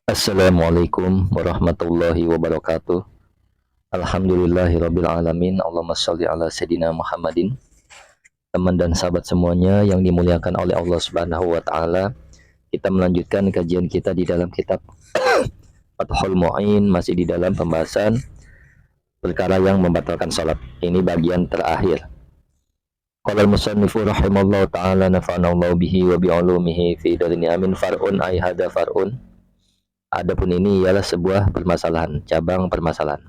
Assalamualaikum warahmatullahi wabarakatuh. Alhamdulillahirabbil alamin. Allahumma shalli ala sayidina Muhammadin. Teman dan sahabat semuanya yang dimuliakan oleh Allah Subhanahu wa taala, kita melanjutkan kajian kita di dalam kitab Fathul Mu'in, masih di dalam pembahasan perkara yang membatalkan salat. Ini bagian terakhir. Qala al-musannifu rahimallahu taala nafa'ana Allah bihi wa bi ulumihi fi darini amin. Far'un ay hada far'un. Adapun ini ialah sebuah permasalahan, cabang permasalahan.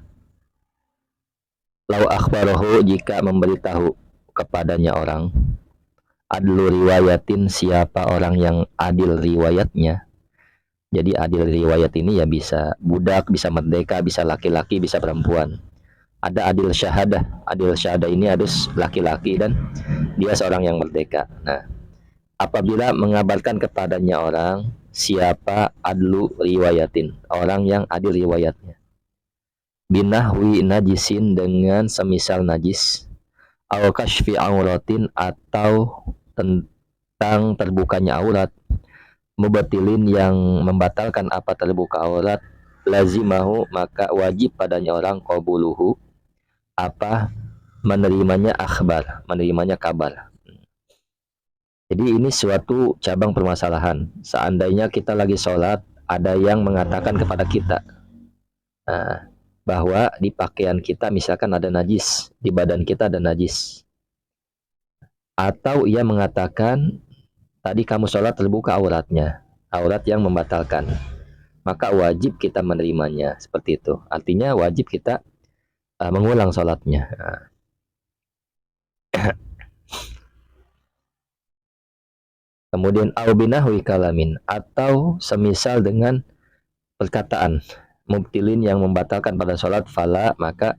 Lau akhbarahu, jika memberitahu kepadanya orang, adlu riwayatin, siapa orang yang adil riwayatnya. Jadi adil riwayat ini ya bisa budak, bisa merdeka, bisa laki-laki, bisa perempuan. Ada adil syahadah. Adil syahadah ini harus laki-laki dan dia seorang yang merdeka. Nah, apabila mengabarkan kepadanya orang, siapa adlu riwayatin, orang yang adil riwayatnya, binahwi najisin, dengan semisal najis, au kashfi auratin, atau tentang terbukanya aurat, mubatilin, yang membatalkan apa terbuka aurat, lazimahu, maka wajib padanya orang qabuluhu, apa menerimanya, akhbar, menerimanya kabar. Jadi ini suatu cabang permasalahan. Seandainya kita lagi sholat, ada yang mengatakan kepada kita, bahwa di pakaian kita misalkan ada najis, di badan kita ada najis. Atau ia mengatakan, tadi kamu sholat terbuka auratnya, aurat yang membatalkan, maka wajib kita menerimanya, seperti itu. Artinya wajib kita mengulang sholatnya. Kemudian au binahwi kalamin, atau semisal dengan perkataan, mubtilin, yang membatalkan pada sholat, fala, maka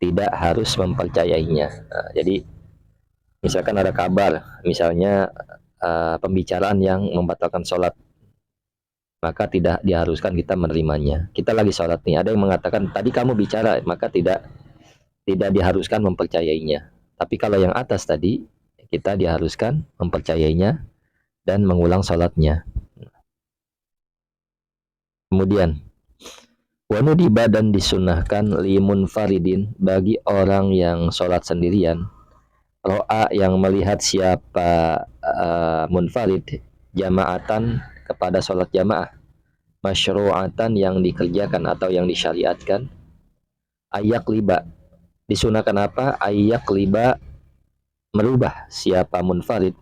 tidak harus mempercayainya. Jadi misalkan ada kabar, misalnya pembicaraan yang membatalkan sholat, maka tidak diharuskan kita menerimanya. Kita lagi sholat nih, ada yang mengatakan tadi kamu bicara, maka tidak diharuskan mempercayainya. Tapi kalau yang atas tadi, kita diharuskan mempercayainya dan mengulang sholatnya. Kemudian wanudiba, dan disunahkan, limun faridin, bagi orang yang sholat sendirian, ro'a, yang melihat siapa munfarid, jamaatan, kepada sholat jamaah, masyru'atan, yang dikerjakan atau yang disyariatkan, ayak liba, disunahkan apa? Ayak liba, merubah siapa munfarid,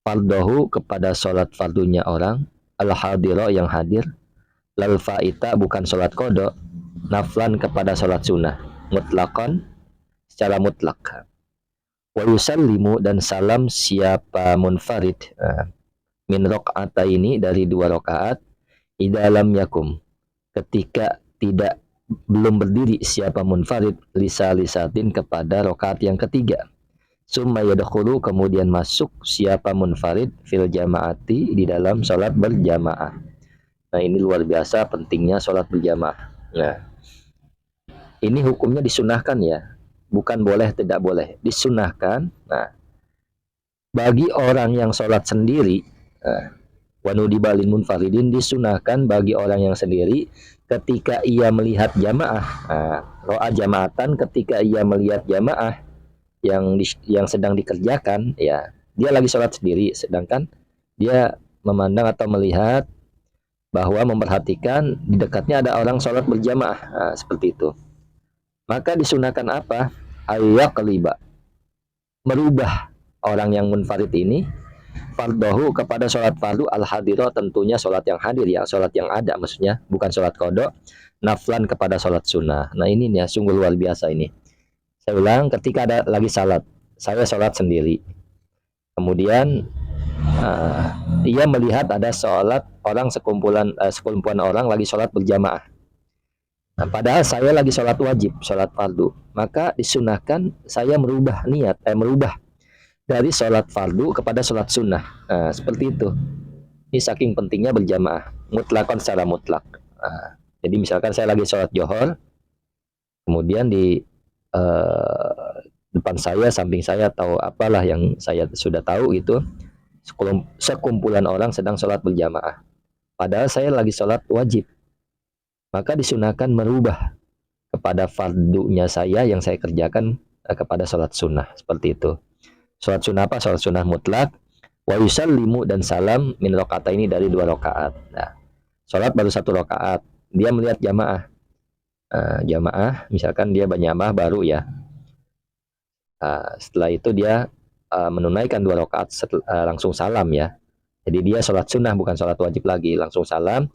fardohu, kepada sholat fardunya orang, al-hadiro, yang hadir, lal fa'ita, bukan sholat kodok, naflan, kepada sholat sunnah, mutlakon, secara mutlak. Wa yusallimu, dan salam siapa munfarid, min rok'ataini, dari 2 rakaat, idalam yakum, ketika belum berdiri siapa munfarid, lisatin, kepada rakaat yang ketiga, summa yadkhulu, kemudian masuk siapa munfarid, fil jamaati, di dalam sholat berjamaah. Nah, ini luar biasa pentingnya sholat berjamaah. Nah, ini hukumnya disunahkan ya, bukan boleh, tidak boleh, disunahkan. Nah, bagi orang yang sholat sendiri, wanudibalin munfaridin, disunahkan bagi orang yang sendiri, ketika ia melihat jamaah, ro'a jamaatan, ketika ia melihat jamaah yang sedang dikerjakan, ya, dia lagi sholat sendiri, sedangkan dia memandang atau melihat bahwa memperhatikan di dekatnya ada orang sholat berjamaah, seperti itu. Maka disunahkan apa? Ayyaqliba, merubah orang yang munfarid ini, fardohu, kepada sholat fardu, al-hadiro, tentunya sholat yang hadir, ya, sholat yang ada, maksudnya bukan sholat kodok, naflan, kepada sholat sunnah. Nah, ini nih, sungguh luar biasa ini. Saya ulang, ketika ada lagi salat, saya sholat sendiri, kemudian ia melihat ada sholat orang, sekumpulan orang lagi sholat berjamaah. Nah, padahal saya lagi sholat wajib, sholat fardu, maka disunahkan saya merubah niat, merubah dari sholat fardu kepada sholat sunnah. Nah, seperti itu. Ini saking pentingnya berjamaah, mutlakon, secara mutlak. Jadi misalkan saya lagi sholat johor, kemudian di depan saya, samping saya, atau apalah yang saya sudah tahu itu, sekumpulan orang sedang sholat berjamaah. padahal saya lagi sholat wajib, maka disunahkan merubah kepada fardunya saya yang saya kerjakan kepada sholat sunnah, seperti itu. Sholat sunnah apa? Sholat sunnah mutlak. Wa yusallimu, dan salam min ini dari 2 rakaat. Nah, sholat baru 1 rakaat, dia melihat jamaah. Jamaah, misalkan dia berjamaah baru ya. Setelah itu dia menunaikan 2 rakaat langsung salam ya. Jadi dia sholat sunnah bukan sholat wajib lagi, langsung salam.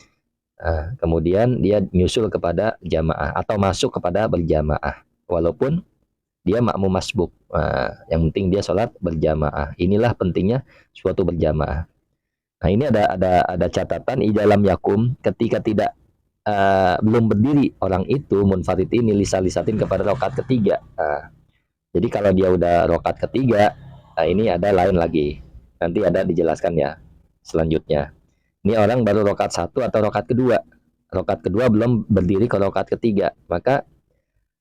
Kemudian dia nyusul kepada jamaah atau masuk kepada berjamaah, walaupun dia makmum masbuk. Yang penting dia sholat berjamaah. Inilah pentingnya suatu berjamaah. Nah, ini ada catatan di dalam yakum, ketika tidak belum berdiri orang itu munfarid ini lisatin kepada rakaat ketiga. Jadi kalau dia udah rakaat ketiga, ini ada lain lagi. Nanti ada dijelaskan ya selanjutnya. Ini orang baru rakaat 1 atau rakaat kedua. Rakaat kedua belum berdiri ke rakaat ketiga, maka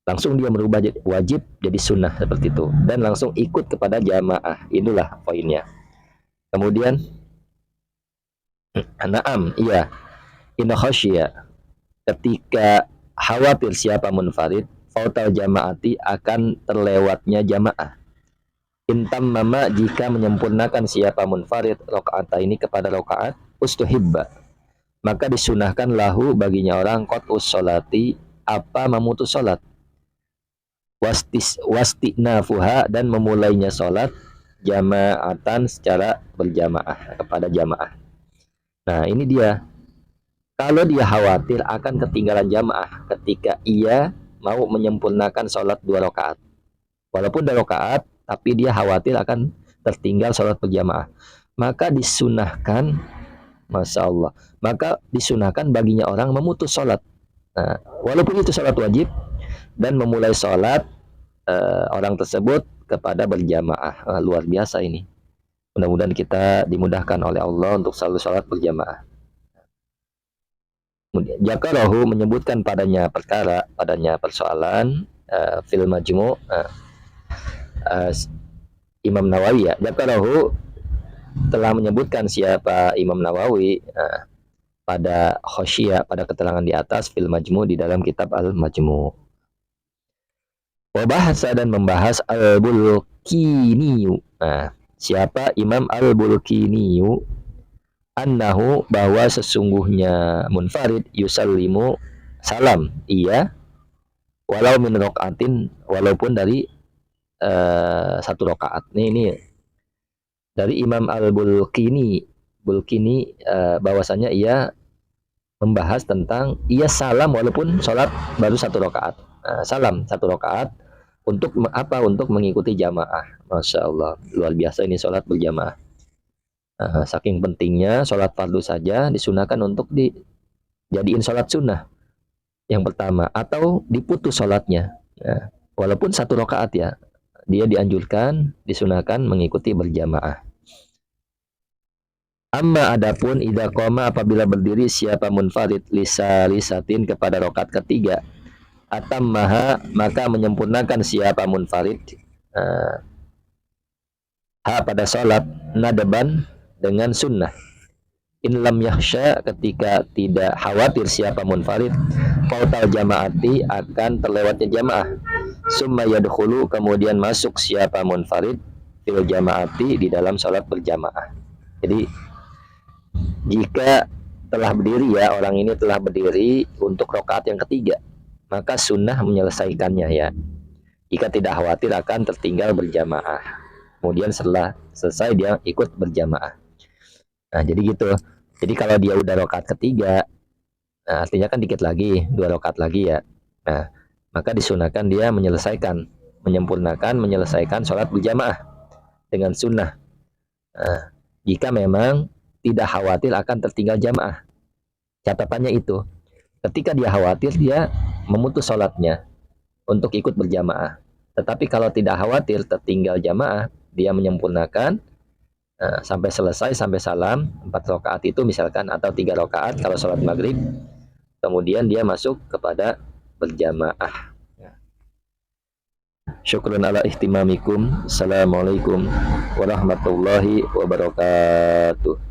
langsung dia merubah wajib jadi sunnah seperti itu dan langsung ikut kepada jamaah. Inilah poinnya. Kemudian na'am, iya, in khasyiya, ketika khawatir siapa munfarid, fautal jamaati, akan terlewatnya jamaah. Intam mama, jika menyempurnakan siapa munfarid rakaat ini kepada rakaat, ustuhibba, maka disunahkan lahu baginya orang qat'us sholati, apa memutus sholat, wastinafuha, dan memulainya sholat jamaatan secara berjamaah kepada jamaah. Nah, ini dia. Kalau dia khawatir akan ketinggalan jamaah ketika ia mau menyempurnakan sholat 2 rakaat, walaupun 2 rakaat, tapi dia khawatir akan tertinggal sholat berjamaah, maka disunahkan, masya Allah, maka disunahkan baginya orang memutus sholat. Nah, walaupun itu sholat wajib, dan memulai sholat orang tersebut kepada berjamaah. Luar biasa ini. Mudah-mudahan kita dimudahkan oleh Allah untuk selalu sholat berjamaah. Jakarahu, menyebutkan padanya perkara, padanya persoalan, fil majmu', Imam Nawawi ya. Jakarahu, telah menyebutkan siapa Imam Nawawi pada khosyiyah, pada keterangan di atas, fil majmu', di dalam kitab al-majmu'. Wabahasa, dan membahas al-Bulkiniyu. Nah, siapa Imam al-Bulkiniyu? Annahu, bahwa sesungguhnya munfarid yusallimu, salam iya, walau min rokaatin, walaupun dari 1 rakaat. Ini dari Imam al-Bulkini. Bulkini bahwasanya ia membahas tentang ia salam walaupun sholat baru 1 rakaat. Salam 1 rakaat untuk apa? Untuk mengikuti jamaah. Masya Allah, luar biasa ini sholat berjamaah. Saking pentingnya sholat fardu saja disunahkan untuk dijadiin sholat sunnah yang pertama, atau diputus sholatnya. Walaupun 1 rakaat ya, dia dianjurkan, disunahkan mengikuti berjamaah. Amma, adapun idza qama, apabila berdiri siapa munfarid lisatin kepada rakaat ketiga, atammaha, maka menyempurnakan siapa munfarid pada sholat nadaban, dengan sunnah. In lam yahsya, ketika tidak khawatir siapa munfarid fautal jamaati, akan terlewatnya jamaah. Summa yadkhulu, kemudian masuk siapa munfarid fil jamaati, di dalam sholat berjamaah. Jadi jika telah berdiri ya, orang ini telah berdiri untuk rakaat yang ketiga, maka sunnah menyelesaikannya ya, jika tidak khawatir akan tertinggal berjamaah. Kemudian setelah selesai dia ikut berjamaah. Nah, jadi gitu. Jadi kalau dia udah rakaat ketiga, nah, artinya kan dikit lagi, 2 rakaat lagi ya. Nah, maka disunahkan dia menyelesaikan sholat berjamaah dengan sunnah. Nah, jika memang tidak khawatir akan tertinggal jamaah. Catatannya itu, ketika dia khawatir, dia memutus sholatnya untuk ikut berjamaah. Tetapi kalau tidak khawatir tertinggal jamaah, dia menyempurnakan sampai selesai, sampai salam 4 rakaat itu misalkan, atau 3 rakaat kalau sholat maghrib, kemudian dia masuk kepada berjamaah. Syukran ala ihtimamikum. Assalamualaikum warahmatullahi wabarakatuh.